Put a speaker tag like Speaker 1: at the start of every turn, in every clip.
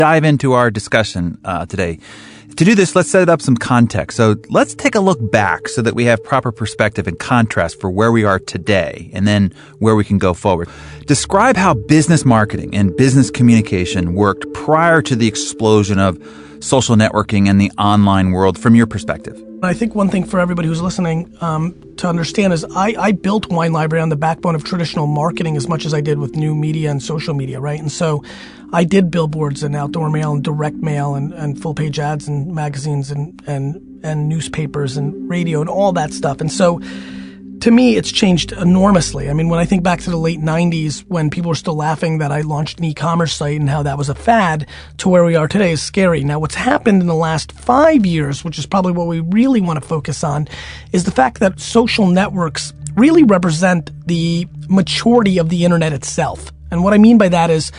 Speaker 1: dive into our discussion today. To do this, let's set up some context. So let's take a look back so that we have proper perspective and contrast for where we are today and then where we can go forward. Describe how business marketing and business communication worked prior to the explosion of social networking and the online world from your perspective.
Speaker 2: I think one thing for everybody who's listening to understand is I built Wine Library on the backbone of traditional marketing as much as I did with new media and social media, right? And so I did billboards and outdoor mail and direct mail and full page ads and magazines and newspapers and radio and all that stuff. And so to me, it's changed enormously. I mean, when I think back to the late 90s when people were still laughing that I launched an e-commerce site and how that was a fad to where we are today is scary. Now, what's happened in the last 5 years, which is probably what we really want to focus on, is the fact that social networks really represent the maturity of the internet itself. And what I mean by that is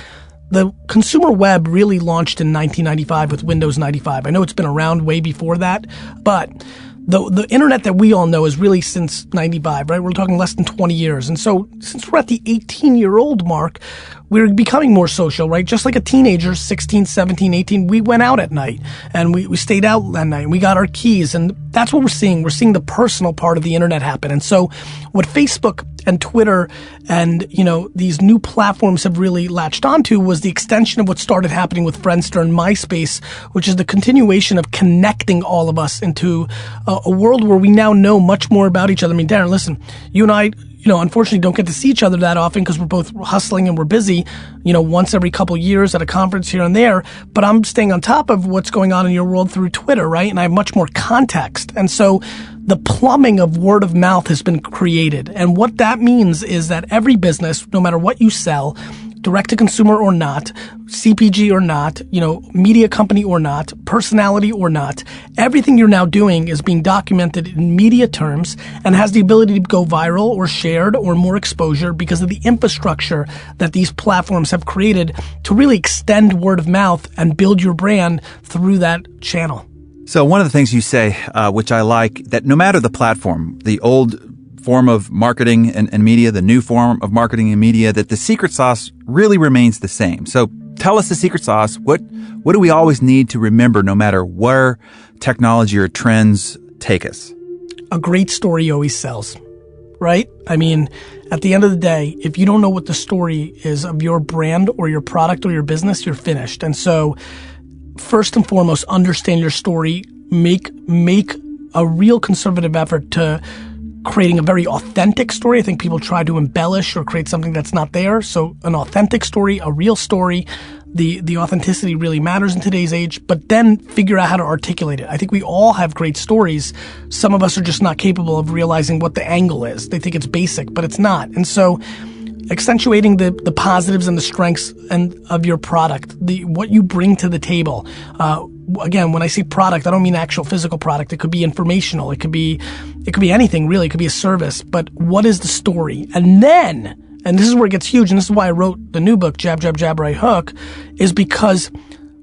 Speaker 2: the consumer web really launched in 1995 with Windows 95. I know it's been around way before that, but the internet that we all know is really since 95, right? We're talking less than 20 years. And so since we're at the 18-year-old mark, we're becoming more social, right? Just like a teenager, 16, 17, 18, we went out at night and we stayed out that night and we got our keys. And that's what we're seeing. We're seeing the personal part of the internet happen. And so what Facebook and Twitter and, these new platforms have really latched onto was the extension of what started happening with Friendster and MySpace, which is the continuation of connecting all of us into a world where we now know much more about each other. I mean, Darren, listen, you and I, unfortunately don't get to see each other that often because we're both hustling and we're busy, once every couple years at a conference here and there. But I'm staying on top of what's going on in your world through Twitter, right? And I have much more context. And so the plumbing of word of mouth has been created. And what that means is that every business, no matter what you sell, direct to consumer or not, CPG or not, media company or not, personality or not, everything you're now doing is being documented in media terms and has the ability to go viral or shared or more exposure because of the infrastructure that these platforms have created to really extend word of mouth and build your brand through that channel.
Speaker 1: So one of the things you say, which I like, that no matter the platform, the old form of marketing and media, the new form of marketing and media, that the secret sauce really remains the same. So tell us the secret sauce. What do we always need to remember no matter where technology or trends take us?
Speaker 2: A great story always sells, right? I mean, at the end of the day, if you don't know what the story is of your brand or your product or your business, you're finished. And so first and foremost, understand your story, make a real conservative effort to creating a very authentic story. I think people try to embellish or create something that's not there. So an authentic story, a real story, the authenticity really matters in today's age, but then figure out how to articulate it. I think we all have great stories. Some of us are just not capable of realizing what the angle is. They think it's basic, but it's not. And so accentuating the positives and the strengths of your product, what you bring to the table. Again, when I say product, I don't mean actual physical product. It could be informational. It could be anything really. It could be a service. But what is the story? And then, and this is where it gets huge, and this is why I wrote the new book, Jab, Jab, Jab, Right Hook, is because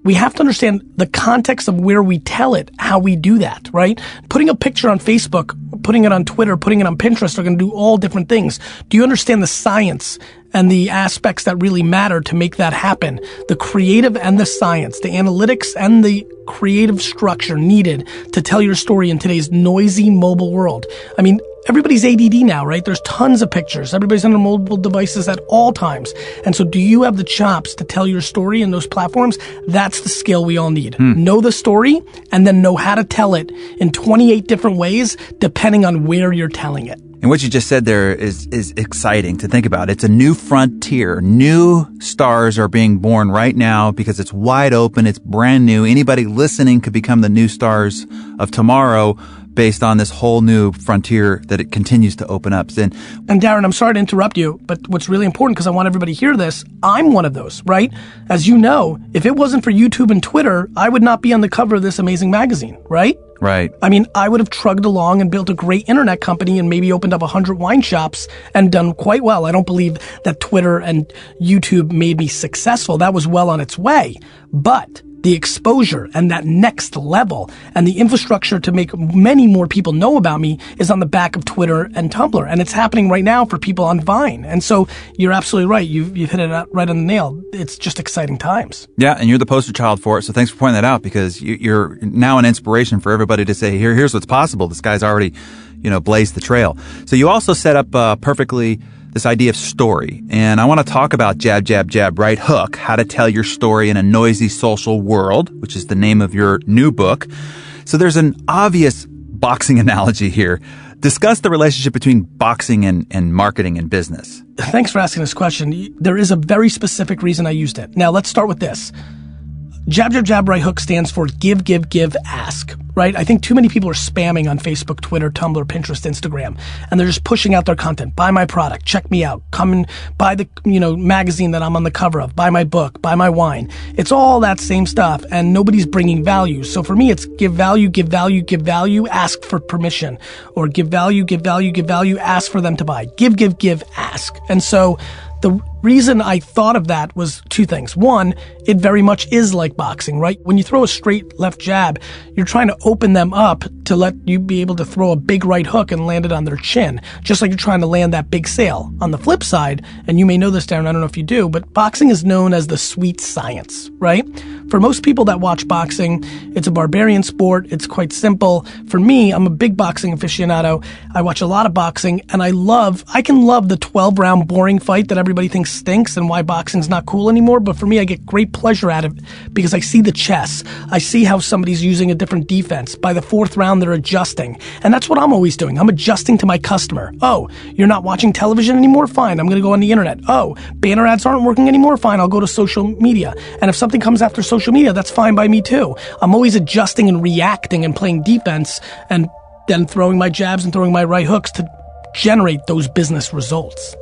Speaker 2: we have to understand the context of where we tell it, how we do that, right? Putting a picture on Facebook, putting it on Twitter, putting it on Pinterest are going to do all different things. Do you understand the science and the aspects that really matter to make that happen? The creative and the science, the analytics and the creative structure needed to tell your story in today's noisy mobile world. I mean, everybody's ADD now, right? There's tons of pictures. Everybody's on their mobile devices at all times. And so do you have the chops to tell your story in those platforms? That's the skill we all need. Know the story and then know how to tell it in 28 different ways, depending on where you're telling it.
Speaker 1: And what you just said there is exciting to think about. It's a new frontier. New stars are being born right now because it's wide open. It's brand new. Anybody listening could become the new stars of tomorrow based on this whole new frontier that it continues to open up. And
Speaker 2: Darren, I'm sorry to interrupt you, but what's really important, because I want everybody to hear this, I'm one of those, right? As you know, if it wasn't for YouTube and Twitter, I would not be on the cover of this amazing magazine, right?
Speaker 1: Right.
Speaker 2: I mean, I would have trugged along and built a great internet company and maybe opened up 100 wine shops and done quite well. I don't believe that Twitter and YouTube made me successful. That was well on its way. But the exposure and that next level and the infrastructure to make many more people know about me is on the back of Twitter and Tumblr. And it's happening right now for people on Vine. And so you're absolutely right. You've hit it right on the nail. It's just exciting times.
Speaker 1: Yeah, and you're the poster child for it. So thanks for pointing that out, because you're now an inspiration for everybody to say, here's what's possible. This guy's already, blazed the trail. So you also set up perfectly this idea of story. And I want to talk about jab, jab, jab, right hook, how to tell your story in a noisy social world, which is the name of your new book. So there's an obvious boxing analogy here. Discuss the relationship between boxing and marketing and business.
Speaker 2: Thanks for asking this question. There is a very specific reason I used it. Now, let's start with this. Jab, jab, jab, right hook stands for give, give, give, ask, right? I think too many people are spamming on Facebook, Twitter, Tumblr, Pinterest, Instagram, and they're just pushing out their content. Buy my product, check me out, come and buy the, magazine that I'm on the cover of, buy my book, buy my wine. It's all that same stuff, and nobody's bringing value. So for me, it's give value, give value, give value, ask for permission, or give value, give value, give value, ask for them to buy. Give, give, give, ask. And so the reason I thought of that was two things. One, it very much is like boxing, right? When you throw a straight left jab, you're trying to open them up to let you be able to throw a big right hook and land it on their chin, just like you're trying to land that big sail. On the flip side, and you may know this, Darren, I don't know if you do, but boxing is known as the sweet science, right? For most people that watch boxing, it's a barbarian sport. It's quite simple. For me, I'm a big boxing aficionado. I watch a lot of boxing, and I can love the 12-round boring fight that everybody thinks stinks and why boxing's not cool anymore. But for me, I get great pleasure out of it because I see the chess. I see how somebody's using a different defense. By the fourth round, they're adjusting. And that's what I'm always doing. I'm adjusting to my customer. Oh, you're not watching television anymore? Fine. I'm going to go on the internet. Oh, banner ads aren't working anymore? Fine. I'll go to social media. And if something comes after social media, that's fine by me too. I'm always adjusting and reacting and playing defense and then throwing my jabs and throwing my right hooks to generate those business results.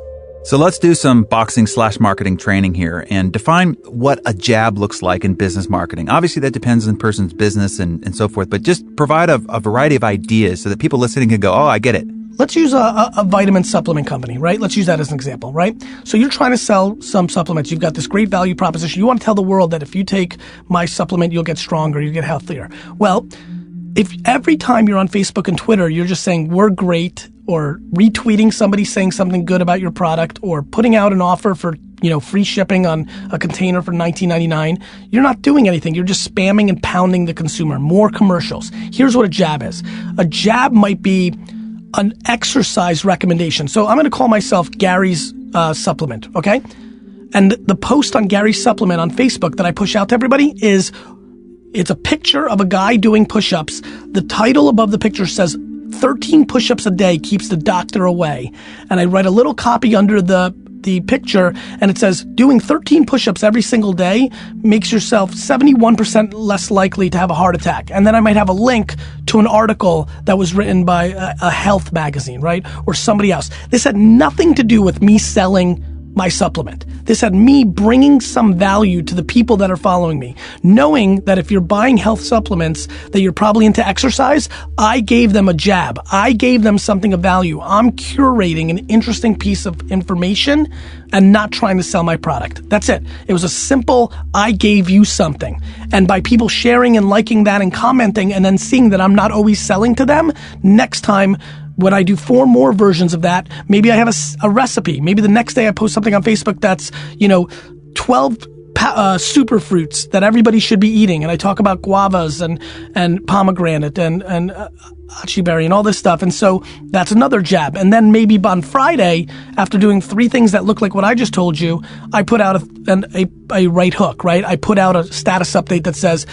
Speaker 1: So let's do some boxing/marketing training here and define what a jab looks like in business marketing. Obviously, that depends on the person's business and so forth, but just provide a variety of ideas so that people listening can go, oh, I get it.
Speaker 2: Let's use a vitamin supplement company, right? Let's use that as an example, right? So you're trying to sell some supplements. You've got this great value proposition. You want to tell the world that if you take my supplement, you'll get stronger, you get healthier. Well, if every time you're on Facebook and Twitter, you're just saying, we're great, or retweeting somebody saying something good about your product, or putting out an offer for, free shipping on a container for $19.99, you're not doing anything. You're just spamming and pounding the consumer. More commercials. Here's what a jab is. A jab might be an exercise recommendation. So I'm going to call myself Gary's supplement, okay? And the post on Gary's supplement on Facebook that I push out to everybody it's a picture of a guy doing push-ups. The title above the picture says 13 push-ups a day keeps the doctor away. And I write a little copy under the picture, and it says, doing 13 push-ups every single day makes yourself 71% less likely to have a heart attack. And then I might have a link to an article that was written by a health magazine, right? Or somebody else. This had nothing to do with me selling my supplement. This had me bringing some value to the people that are following me. Knowing that if you're buying health supplements, that you're probably into exercise, I gave them a jab. I gave them something of value. I'm curating an interesting piece of information and not trying to sell my product. That's it. It was a simple, I gave you something. And by people sharing and liking that and commenting and then seeing that I'm not always selling to them, next time when I do 4 more versions of that, maybe I have a recipe. Maybe the next day I post something on Facebook that's, 12 super fruits that everybody should be eating. And I talk about guavas and pomegranate and achi berry and all this stuff. And so that's another jab. And then maybe on Friday, after doing 3 things that look like what I just told you, I put out a right hook, right? I put out a status update that says,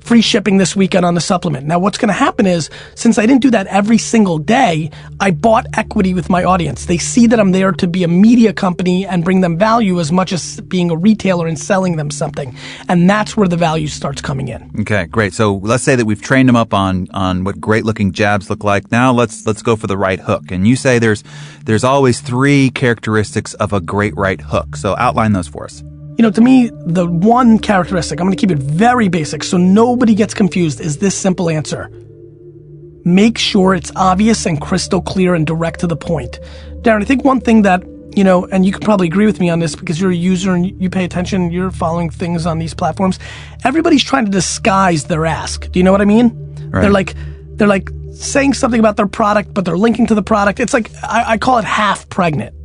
Speaker 2: free shipping this weekend on the supplement. Now what's going to happen is, since I didn't do that every single day, I bought equity with my audience. They see that I'm there to be a media company and bring them value as much as being a retailer and selling them something. And that's where the value starts coming in.
Speaker 1: Okay, great. So let's say that we've trained them up on what great looking jabs look like. Now let's go for the right hook. And you say there's always 3 characteristics of a great right hook. So outline those for us.
Speaker 2: To me, the one characteristic, I'm going to keep it very basic so nobody gets confused, is this simple answer. Make sure it's obvious and crystal clear and direct to the point. Darren, I think one thing that and you can probably agree with me on this because you're a user and you pay attention, you're following things on these platforms. Everybody's trying to disguise their ask. Do you know what I mean?
Speaker 1: Right.
Speaker 2: They're like saying something about their product, but they're linking to the product. It's like, I call it half pregnant.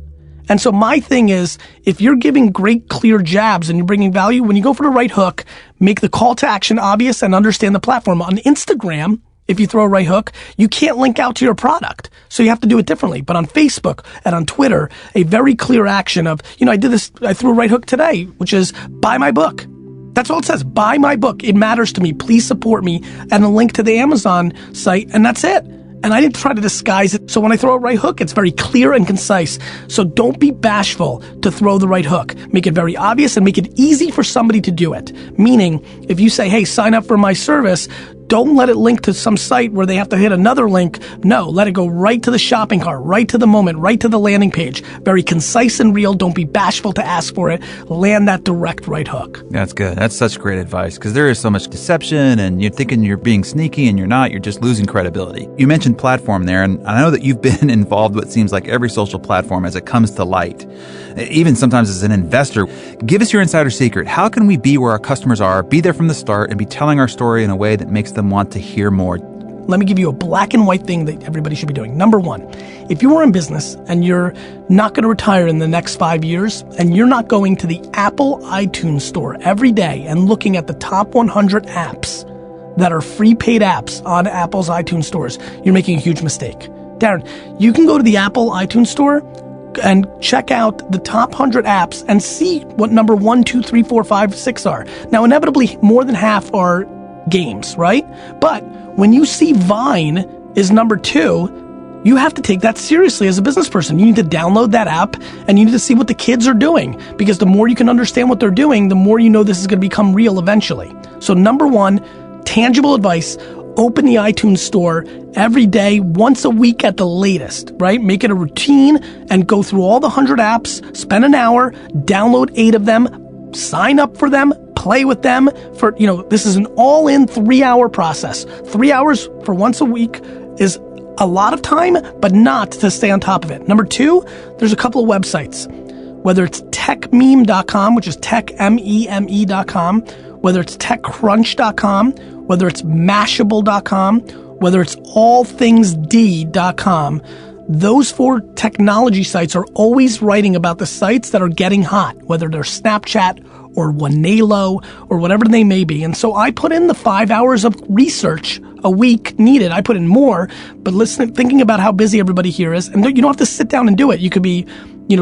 Speaker 2: And so my thing is, if you're giving great, clear jabs and you're bringing value, when you go for the right hook, make the call to action obvious and understand the platform. On Instagram, if you throw a right hook, you can't link out to your product. So you have to do it differently. But on Facebook and on Twitter, a very clear action of, I threw a right hook today, which is buy my book. That's all it says. Buy my book. It matters to me. Please support me. And a link to the Amazon site. And that's it. And I didn't try to disguise it. So when I throw a right hook, it's very clear and concise. So don't be bashful to throw the right hook. Make it very obvious and make it easy for somebody to do it. Meaning, if you say, hey, sign up for my service, don't let it link to some site where they have to hit another link. No, let it go right to the shopping cart, right to the moment, right to the landing page. Very concise and real. Don't be bashful to ask for it. Land that direct right hook.
Speaker 1: That's good. That's such great advice because there is so much deception and you're thinking you're being sneaky and you're not. You're just losing credibility. You mentioned platform there, and I know that you've been involved with what seems like every social platform as it comes to light. Even sometimes as an investor. Give us your insider secret. How can we be where our customers are, be there from the start, and be telling our story in a way that makes them want to hear more?
Speaker 2: Let me give you a black and white thing that everybody should be doing. Number one, if you are in business and you're not going to retire in the next 5 years and you're not going to the Apple iTunes store every day and looking at the top 100 apps that are free paid apps on Apple's iTunes stores, you're making a huge mistake. Darren, you can go to the Apple iTunes store and check out the top 100 apps and see what number 1, 2, 3, 4, 5, 6 are. Now, inevitably, more than half are games, right? But when you see Vine is number 2, you have to take that seriously as a business person. You need to download that app and you need to see what the kids are doing, because the more you can understand what they're doing, the more you know this is going to become real eventually. So number 1, tangible advice, open the iTunes store every day, once a week at the latest, right? Make it a routine and go through all the 100 apps, spend an hour, download 8 of them, sign up for them, play with them for, this is an all-in 3-hour process. 3 hours for once a week is a lot of time, but not to stay on top of it. Number 2, there's a couple of websites, whether it's techmeme.com, which is techmeme.com, whether it's techcrunch.com, whether it's mashable.com, whether it's allthingsd.com. Those 4 technology sites are always writing about the sites that are getting hot, whether they're Snapchat or Wanelo or whatever they may be. And so I put in the 5 hours of research a week needed. I put in more, but thinking about how busy everybody here is, and you don't have to sit down and do it. You could be,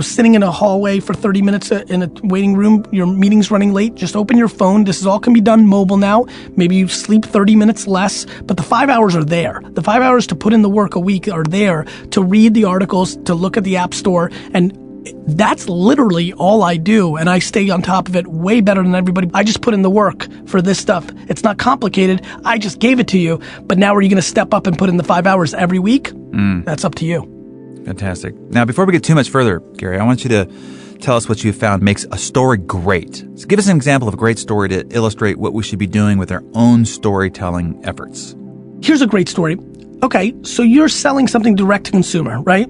Speaker 2: sitting in a hallway for 30 minutes in a waiting room, your meeting's running late, just open your phone. This all can be done mobile now. Maybe you sleep 30 minutes less, but the 5 hours are there. The 5 hours to put in the work a week are there to read the articles, to look at the App Store, and that's literally all I do, and I stay on top of it way better than everybody. I just put in the work for this stuff. It's not complicated. I just gave it to you, but now are you going to step up and put in the 5 hours every week? That's up to you.
Speaker 1: Fantastic. Now, before we get too much further, Gary, I want you to tell us what you found makes a story great. So give us an example of a great story to illustrate what we should be doing with our own storytelling efforts.
Speaker 2: Here's a great story. Okay, so you're selling something direct to consumer, right?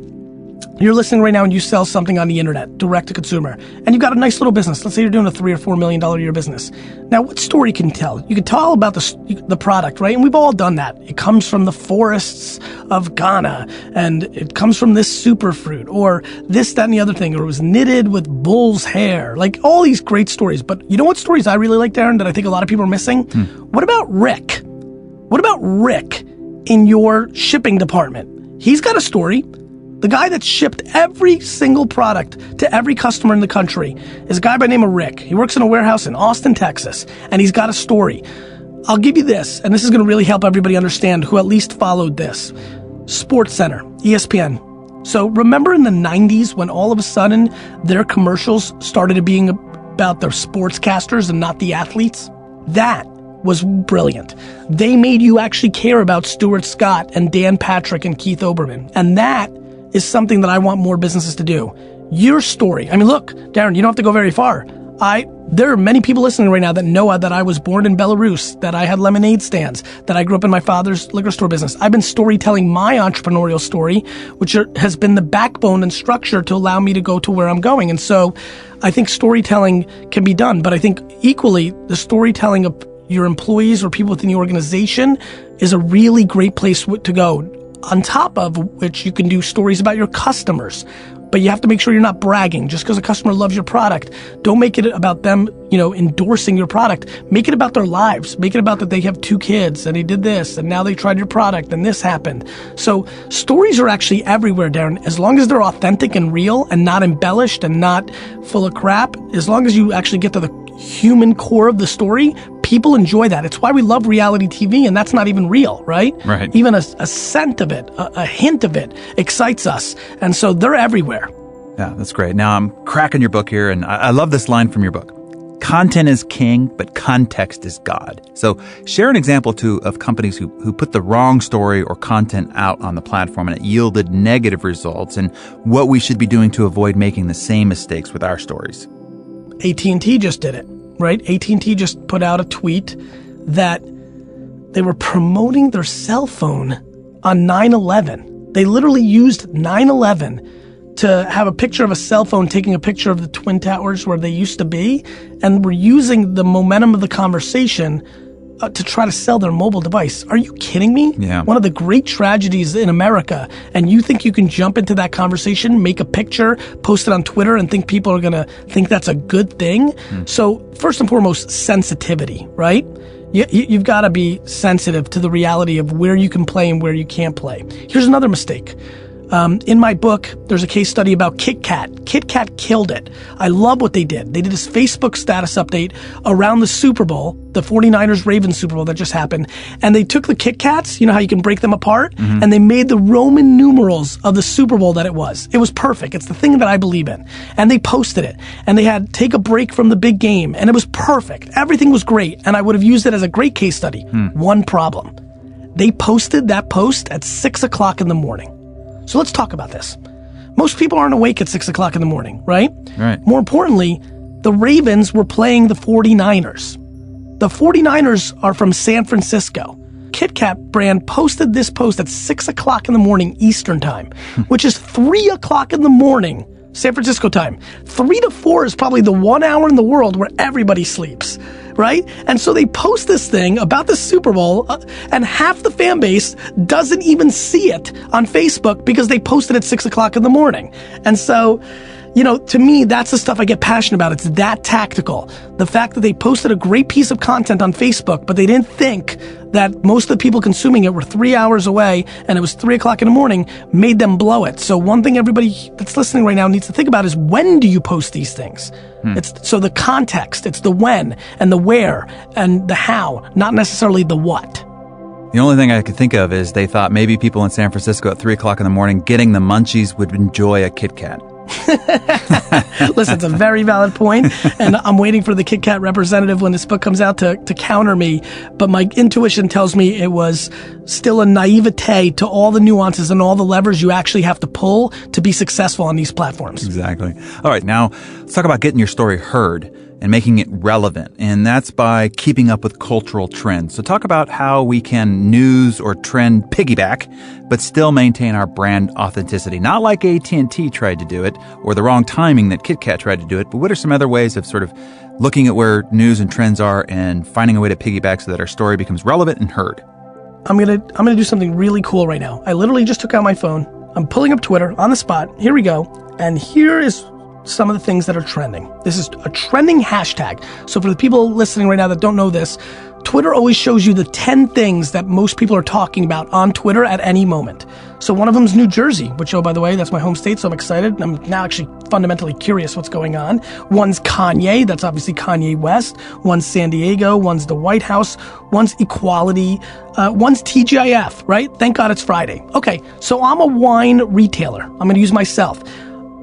Speaker 2: You're listening right now and you sell something on the internet, direct to consumer, and you've got a nice little business. Let's say you're doing a $3 or $4 million a year business. Now, what story can you tell? You can tell all about the product, right? And we've all done that. It comes from the forests of Ghana, and it comes from this superfruit, or this, that, and the other thing, or it was knitted with bull's hair. Like all these great stories. But you know what stories I really like, Darren, that I think a lot of people are missing? What about Rick? What about Rick in your shipping department? He's got a story. The guy that shipped every single product to every customer in the country is a guy by the name of Rick. He works in a warehouse in Austin, Texas, and he's got a story. I'll give you this, and this is going to really help everybody understand who at least followed this. Sports Center, ESPN. So remember in the 90s when all of a sudden their commercials started being about their sportscasters and not the athletes? That was brilliant. They made you actually care about Stuart Scott and Dan Patrick and Keith Olbermann. And that is something that I want more businesses to do. Your story. I mean, look, Darren, you don't have to go very far. There are many people listening right now that know that I was born in Belarus, that I had lemonade stands, that I grew up in my father's liquor store business. I've been storytelling my entrepreneurial story, which has been the backbone and structure to allow me to go to where I'm going. And so I think storytelling can be done, but I think equally the storytelling of your employees or people within the organization is a really great place to go. On top of which you can do stories about your customers. But you have to make sure you're not bragging. Just because a customer loves your product, don't make it about them, endorsing your product. Make it about their lives. Make it about that they have 2 kids and they did this and now they tried your product and this happened. So stories are actually everywhere, Darren. As long as they're authentic and real and not embellished and not full of crap, as long as you actually get to the human core of the story, people enjoy that. It's why we love reality TV, and that's not even real, right?
Speaker 1: Right.
Speaker 2: Even a scent of it, a hint of it excites us. And so they're everywhere.
Speaker 1: Yeah, that's great. Now I'm cracking your book here, and I love this line from your book. Content is king, but context is God. So share an example, too, of companies who put the wrong story or content out on the platform and it yielded negative results, and what we should be doing to avoid making the same mistakes with our stories.
Speaker 2: AT&T just did it, right? AT&T just put out a tweet that they were promoting their cell phone on 9/11. They literally used 9/11 to have a picture of a cell phone taking a picture of the Twin Towers where they used to be, and were using the momentum of the conversation to try to sell their mobile device. Are you kidding me?
Speaker 1: Yeah.
Speaker 2: One of the great tragedies in America, and you think you can jump into that conversation, make a picture, post it on Twitter, and think people are gonna think that's a good thing? So first and foremost, sensitivity, right? You've got to be sensitive to the reality of where you can play and where you can't play. Here's another mistake. In my book, there's a case study about Kit Kat. Kit Kat killed it. I love what they did. They did this Facebook status update around the Super Bowl, the 49ers-Ravens Super Bowl that just happened, and they took the Kit Kats, you know how you can break them apart, and they made the Roman numerals of the Super Bowl that it was. It was perfect. It's the thing that I believe in. And they posted it, and they had take a break from the big game, and it was perfect. Everything was great, and I would have used it as a great case study. One problem. They posted that post at 6 o'clock in the morning. So let's talk about this. Most people aren't awake at 6 o'clock in the morning, right?
Speaker 1: Right.
Speaker 2: More importantly, the Ravens were playing the 49ers. The 49ers are from San Francisco. Kit Kat brand posted this post at 6 o'clock in the morning Eastern time, which is 3 o'clock in the morning San Francisco time. 3 to 4 is probably the 1 hour in the world where everybody sleeps, right? And so they post this thing about the Super Bowl, and half the fan base doesn't even see it on Facebook because they posted at 6 o'clock in the morning. And so, to me, that's the stuff I get passionate about. It's that tactical. The fact that they posted a great piece of content on Facebook, but they didn't think that most of the people consuming it were 3 hours away and it was 3 o'clock in the morning, made them blow it. So one thing everybody that's listening right now needs to think about is, when do you post these things? So the context, it's the when and the where and the how, not necessarily the what.
Speaker 1: The only thing I could think of is they thought maybe people in San Francisco at 3 o'clock in the morning getting the munchies would enjoy a Kit Kat.
Speaker 2: Listen, it's a very valid point, and I'm waiting for the Kit Kat representative when this book comes out to counter me, but my intuition tells me it was still a naivete to all the nuances and all the levers you actually have to pull to be successful on these platforms.
Speaker 1: Exactly. All right, now let's talk about getting your story heard and making it relevant, and that's by keeping up with cultural trends. So talk about how we can news or trend piggyback, but still maintain our brand authenticity. Not like AT&T tried to do it, or the wrong timing that Kit Kat tried to do it, but what are some other ways of sort of looking at where news and trends are and finding a way to piggyback so that our story becomes relevant and heard?
Speaker 2: I'm gonna do something really cool right now. I literally just took out my phone. I'm pulling up Twitter on the spot. Here we go. And here is some of the things that are trending. This is a trending hashtag. So for the people listening right now that don't know this, Twitter always shows you the 10 things that most people are talking about on Twitter at any moment. So one of them is New Jersey, which, oh, by the way, that's my home state, so I'm excited. I'm now actually fundamentally curious what's going on. One's Kanye, that's obviously Kanye West. One's San Diego, one's the White House, one's equality, one's TGIF, right? Thank God it's Friday. Okay, so I'm a wine retailer. I'm gonna use myself.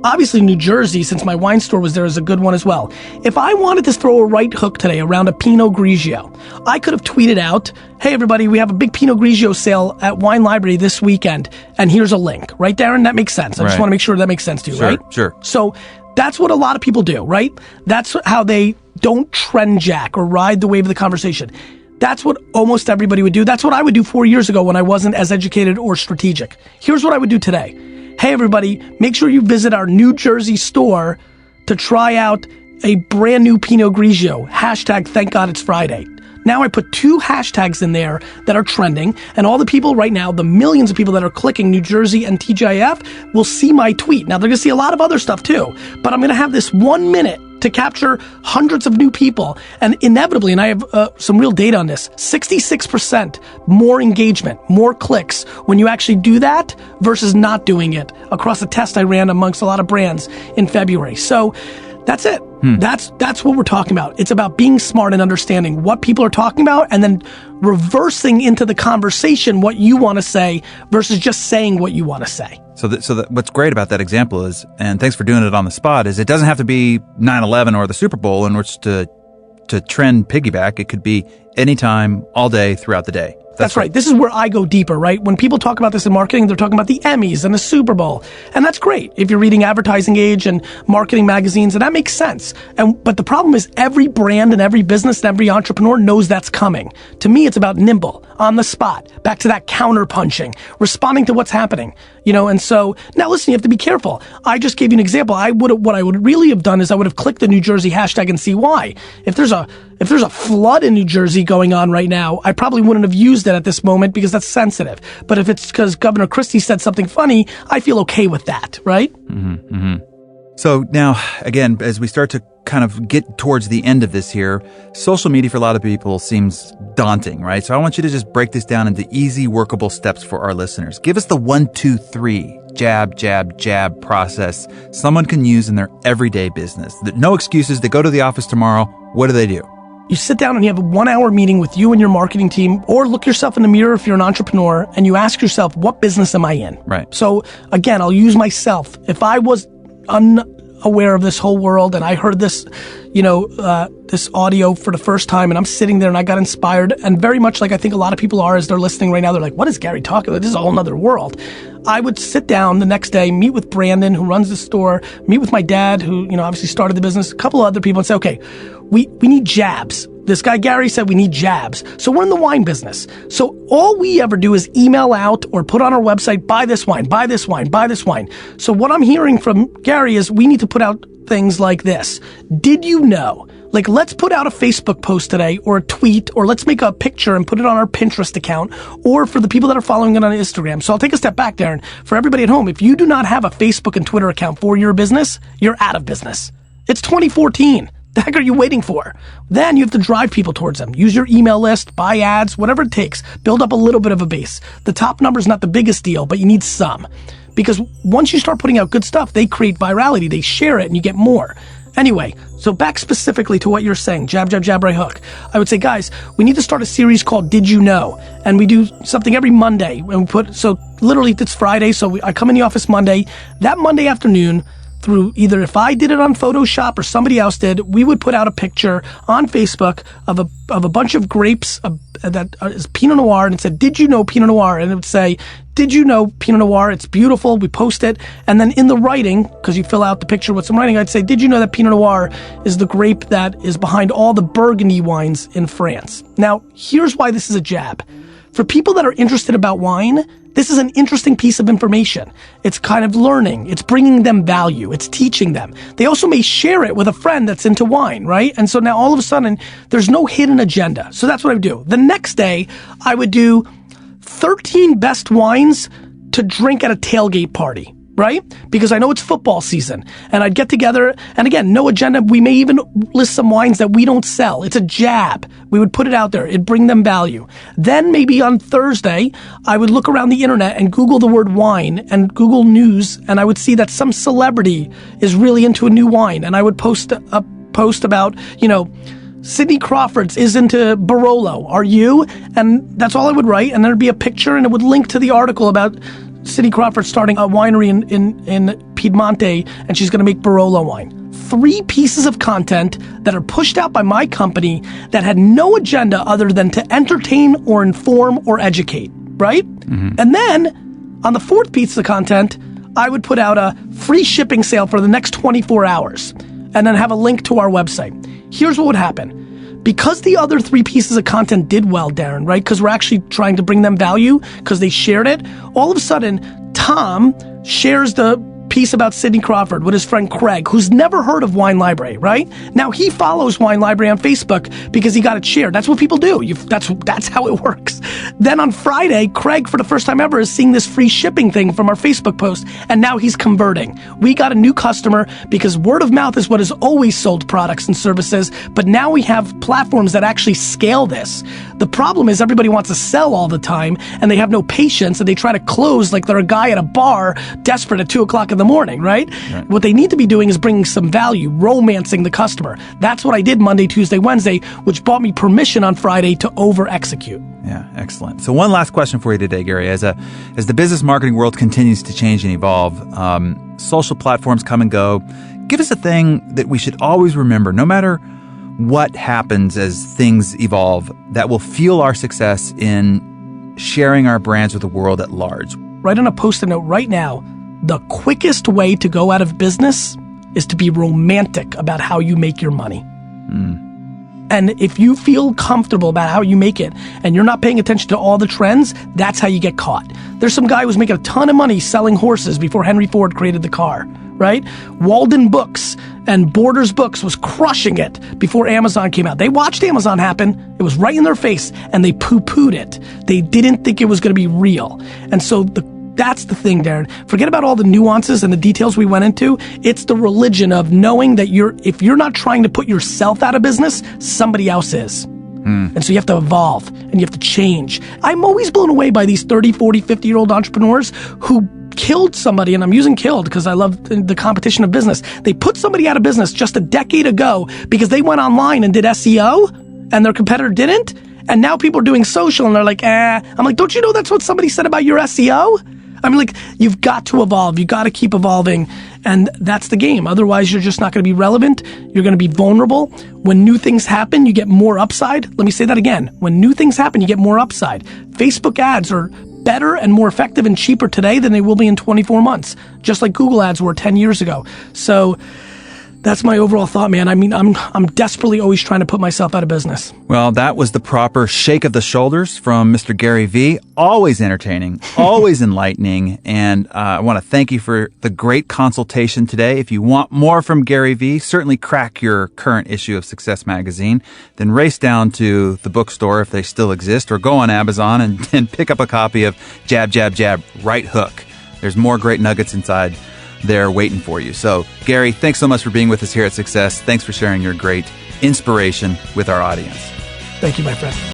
Speaker 2: Obviously, New Jersey, since my wine store was there, is a good one as well. If I wanted to throw a right hook today around a Pinot Grigio, I could have tweeted out, hey everybody, we have a big Pinot Grigio sale at Wine Library this weekend, and here's a link. Right, Darren? That makes sense. I just want to make sure that makes sense to you, right?
Speaker 1: Sure.
Speaker 2: So That's what a lot of people do, right? That's how they don't trend jack or ride the wave of the conversation. That's what almost everybody would do. That's what I would do 4 years ago when I wasn't as educated or strategic. Here's what I would do today. Hey, everybody, make sure you visit our New Jersey store to try out a brand new Pinot Grigio. Hashtag thank God it's Friday. Now I put 2 hashtags in there that are trending, and all the people right now, the millions of people that are clicking New Jersey and TGIF will see my tweet. Now they're gonna see a lot of other stuff too, but I'm gonna have this 1 minute to capture hundreds of new people, and inevitably, and I have some real data on this, 66% more engagement, more clicks when you actually do that versus not doing it across a test I ran amongst a lot of brands in February. So that's it. That's what we're talking about. It's about being smart and understanding what people are talking about and then reversing into the conversation what you want to say versus just saying what you want to say.
Speaker 1: So what's great about that example is, and thanks for doing it on the spot, is it doesn't have to be 9/11 or the Super Bowl in which to trend piggyback. It could be anytime, all day, throughout the day.
Speaker 2: That's right. This is where I go deeper, right? When people talk about this in marketing, they're talking about the Emmys and the Super Bowl. And that's great if you're reading Advertising Age and marketing magazines, and that makes sense. But the problem is every brand and every business and every entrepreneur knows that's coming. To me, it's about nimble, on the spot, back to that counter punching, responding to what's happening. And so now listen, you have to be careful. I just gave you an example. What I would really have done is I would have clicked the New Jersey hashtag and see why. If there's a flood in New Jersey going on right now, I probably wouldn't have used it at this moment because that's sensitive. But if it's because Governor Christie said something funny, I feel okay with that, right?
Speaker 1: Mm-hmm, mm-hmm. So now, again, as we start to kind of get towards the end of this here, social media for a lot of people seems daunting, right? So I want you to just break this down into easy, workable steps for our listeners. Give us the 1, 2, 3 jab, jab, jab process someone can use in their everyday business. No excuses. They go to the office tomorrow. What do?
Speaker 2: You sit down and you have a 1-hour meeting with you and your marketing team, or look yourself in the mirror if you're an entrepreneur, and you ask yourself, what business am I in?
Speaker 1: Right.
Speaker 2: So again, I'll use myself. If I was unaware of this whole world and I heard this, this audio for the first time and I'm sitting there and I got inspired, and very much like I think a lot of people are as they're listening right now, they're like, what is Gary talking about? This is a whole nother world. I would sit down the next day, meet with Brandon, who runs the store, meet with my dad, who, obviously started the business, a couple of other people, and say, okay, we need jabs. This guy, Gary, said we need jabs. So we're in the wine business. So all we ever do is email out or put on our website, buy this wine, buy this wine, buy this wine. So what I'm hearing from Gary is we need to put out things like this. Did you know? Like, let's put out a Facebook post today or a tweet, or let's make a picture and put it on our Pinterest account, or for the people that are following it on Instagram. So I'll take a step back, Darren. For everybody at home, if you do not have a Facebook and Twitter account for your business, you're out of business. It's 2014. The heck are you waiting for? Then you have to drive people towards them. Use your email list, buy ads, whatever it takes. Build up a little bit of a base. The top number is not the biggest deal, but you need some. Because once you start putting out good stuff, they create virality. They share it and you get more. Anyway, so back specifically to what you're saying, jab, jab, jab, right hook. I would say, guys, we need to start a series called Did You Know? And we do something every Monday. And so literally it's Friday, so I come in the office Monday. That Monday afternoon, through either if I did it on Photoshop or somebody else did, we would put out a picture on Facebook of a bunch of grapes that is Pinot Noir, and it said, did you know Pinot Noir? And it would say, did you know Pinot Noir? It's beautiful. We post it. And then in the writing, because you fill out the picture with some writing, I'd say, did you know that Pinot Noir is the grape that is behind all the Burgundy wines in France? Now, here's why this is a jab. For people that are interested about wine, this is an interesting piece of information. It's kind of learning. It's bringing them value. It's teaching them. They also may share it with a friend that's into wine, right? And so now all of a sudden, there's no hidden agenda. So that's what I would do. The next day, I would do 13 best wines to drink at a tailgate party, right? Because I know it's football season, and I'd get together, and again, no agenda. We may even list some wines that we don't sell. It's a jab. We would put it out there. It'd bring them value. Then maybe on Thursday, I would look around the internet and Google the word wine and Google News, and I would see that some celebrity is really into a new wine, and I would post a post about, Sidney Crawford is into Barolo. Are you? And that's all I would write, and there'd be a picture, and it would link to the article about Sidney Crawford starting a winery in Piedmonte, and she's going to make Barolo wine. 3 pieces of content that are pushed out by my company that had no agenda other than to entertain or inform or educate, right? Mm-hmm. And then on the 4th piece of content, I would put out a free shipping sale for the next 24 hours and then have a link to our website. Here's what would happen. Because the other 3 pieces of content did well, Darren, right? Because we're actually trying to bring them value because they shared it. All of a sudden, Tom shares the piece about Sidney Crawford with his friend Craig, who's never heard of Wine Library, right? Now he follows Wine Library on Facebook because he got it shared. That's what people do. That's how it works. Then on Friday, Craig, for the first time ever, is seeing this free shipping thing from our Facebook post, and now he's converting. We got a new customer because word of mouth is what has always sold products and services, but now we have platforms that actually scale this. The problem is everybody wants to sell all the time, and they have no patience, and they try to close like they're a guy at a bar desperate at 2 o'clock in the morning, right? What they need to be doing is bringing some value, romancing the customer. That's what I did Monday, Tuesday, Wednesday, which bought me permission on Friday to over-execute.
Speaker 1: Yeah, excellent. So one last question for you today, Gary. As the business marketing world continues to change and evolve, social platforms come and go. Give us a thing that we should always remember, no matter what happens as things evolve, that will fuel our success in sharing our brands with the world at large.
Speaker 2: Write on a Post-it note right now, the quickest way to go out of business is to be romantic about how you make your money. And if you feel comfortable about how you make it and you're not paying attention to all the trends, that's how you get caught. There's some guy who was making a ton of money selling horses before Henry Ford created the car, right? Walden Books and Borders Books was crushing it before Amazon came out. They watched Amazon happen. It was right in their face and they poo-pooed it. They didn't think it was going to be real. And so that's the thing, Darren. Forget about all the nuances and the details we went into. It's the religion of knowing that if you're not trying to put yourself out of business, somebody else is. And so you have to evolve and you have to change. I'm always blown away by these 30, 40, 50-year-old entrepreneurs who killed somebody, and I'm using killed because I love the competition of business. They put somebody out of business just a decade ago because they went online and did SEO and their competitor didn't. And now people are doing social and they're like, I'm like, don't you know that's what somebody said about your SEO? I mean, like, you've got to evolve. You got to keep evolving. And that's the game. Otherwise, you're just not going to be relevant. You're going to be vulnerable. When new things happen, you get more upside. Let me say that again. When new things happen, you get more upside. Facebook ads are better and more effective and cheaper today than they will be in 24 months, just like Google ads were 10 years ago. So that's my overall thought, man. I mean, I'm desperately always trying to put myself out of business.
Speaker 1: Well, that was the proper shake of the shoulders from Mr. Gary V. Always entertaining, always enlightening. And I want to thank you for the great consultation today. If you want more from Gary V., certainly crack your current issue of Success Magazine. Then race down to the bookstore if they still exist, or go on Amazon and pick up a copy of Jab, Jab, Jab, Right Hook. There's more great nuggets inside there waiting for you. So, Gary, thanks so much for being with us here at Success. Thanks for sharing your great inspiration with our audience.
Speaker 2: Thank you, my friend.